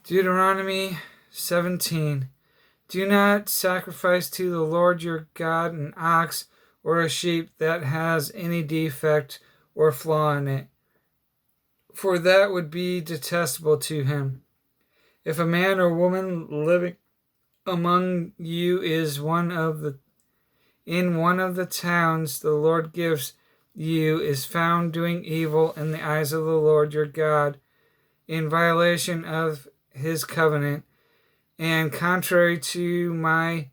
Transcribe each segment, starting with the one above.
Deuteronomy 17. Do not sacrifice to the Lord your God an ox or a sheep that has any defect or flaw in it, for that would be detestable to him. If a man or woman living among you is in one of the towns the Lord gives you is found doing evil in the eyes of the Lord your God, in violation of his covenant, and contrary to my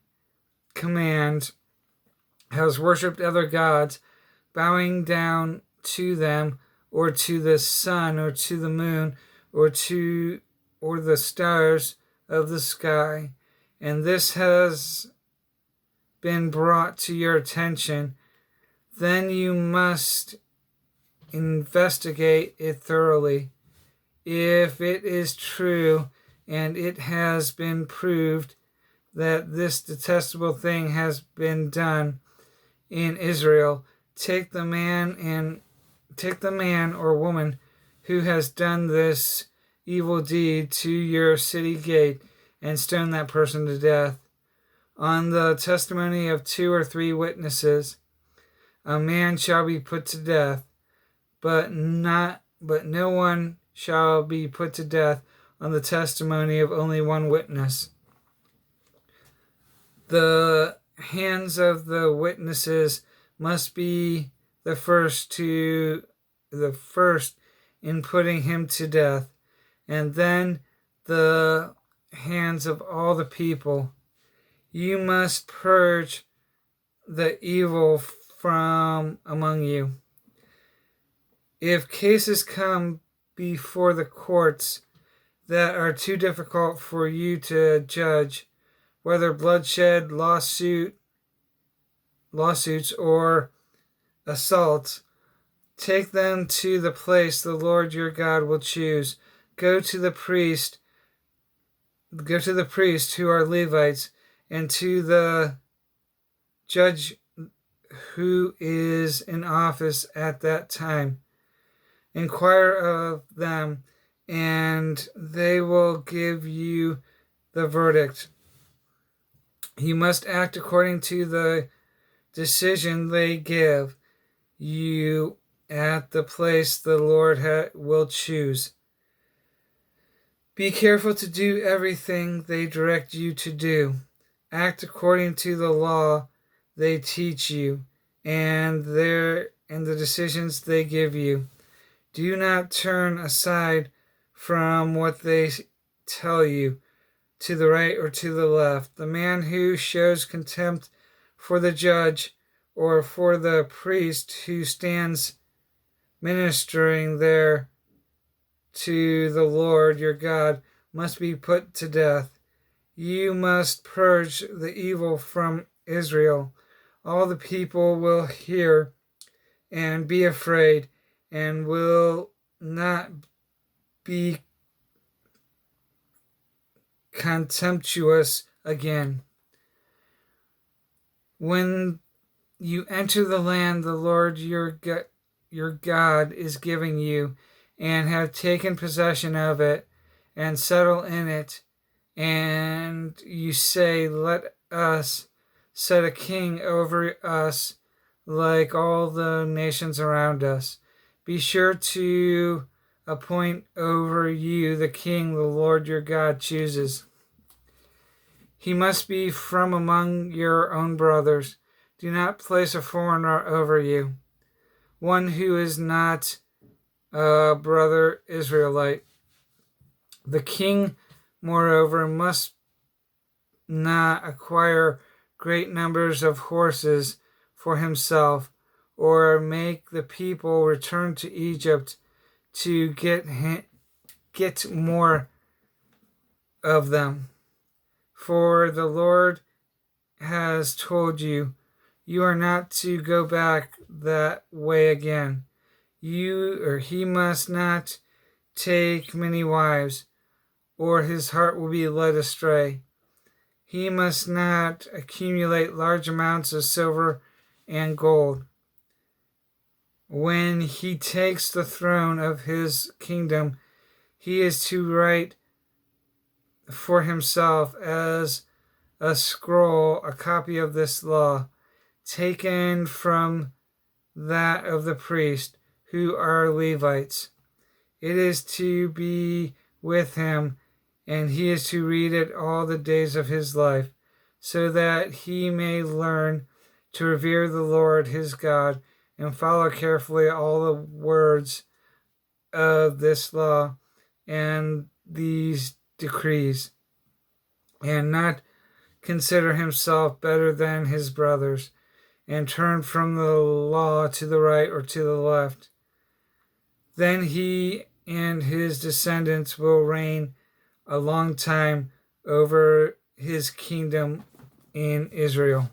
command, has worshipped other gods, bowing down to them, or to the sun, or to the moon, or the stars of the sky, and this has been brought to your attention, then you must investigate it thoroughly. If it is true and it has been proved that this detestable thing has been done in Israel, take the man or woman who has done this evil deed to your city gate and stone that person to death. On the testimony of 2 or 3 witnesses, a man shall be put to death, but no one shall be put to death on the testimony of only one witness. The hands of the witnesses must be the first in putting him to death, and then the hands of all the people. You must purge the evil from among you. If cases come before the courts that are too difficult for you to judge, whether bloodshed, lawsuits, or assaults, take them to the place the Lord your God will choose. Go to the priests who are Levites, and to the judge who is in office at that time. Inquire of them, and they will give you the verdict. You must act according to the decision they give you at the place the Lord will choose. Be careful to do everything they direct you to do. Act according to the law they teach you and the decisions they give you. Do not turn aside from what they tell you, to the right or to the left. The man who shows contempt for the judge or for the priest who stands ministering there to the Lord your God must be put to death. You must purge the evil from Israel. All the people will hear and be afraid, and will not be contemptuous again. When you enter the land the Lord your God is giving you, and have taken possession of it, and settle in it, and you say, let us set a king over us like all the nations around us. Be sure to appoint over you the king the Lord your God chooses. He must be from among your own brothers. Do not place a foreigner over you, one who is not a brother Israelite. The king, moreover, must not acquire great numbers of horses for himself, or make the people return to Egypt to get more of them. For the Lord has told you, you are not to go back that way again. He must not take many wives, or his heart will be led astray. He must not accumulate large amounts of silver and gold. When he takes the throne of his kingdom, he is to write for himself as a scroll, a copy of this law, taken from that of the priests, who are Levites. It is to be with him, and he is to read it all the days of his life, so that he may learn to revere the Lord his God and follow carefully all the words of this law and these decrees, and not consider himself better than his brothers, and turn from the law to the right or to the left. Then he and his descendants will reign a long time over his kingdom in Israel.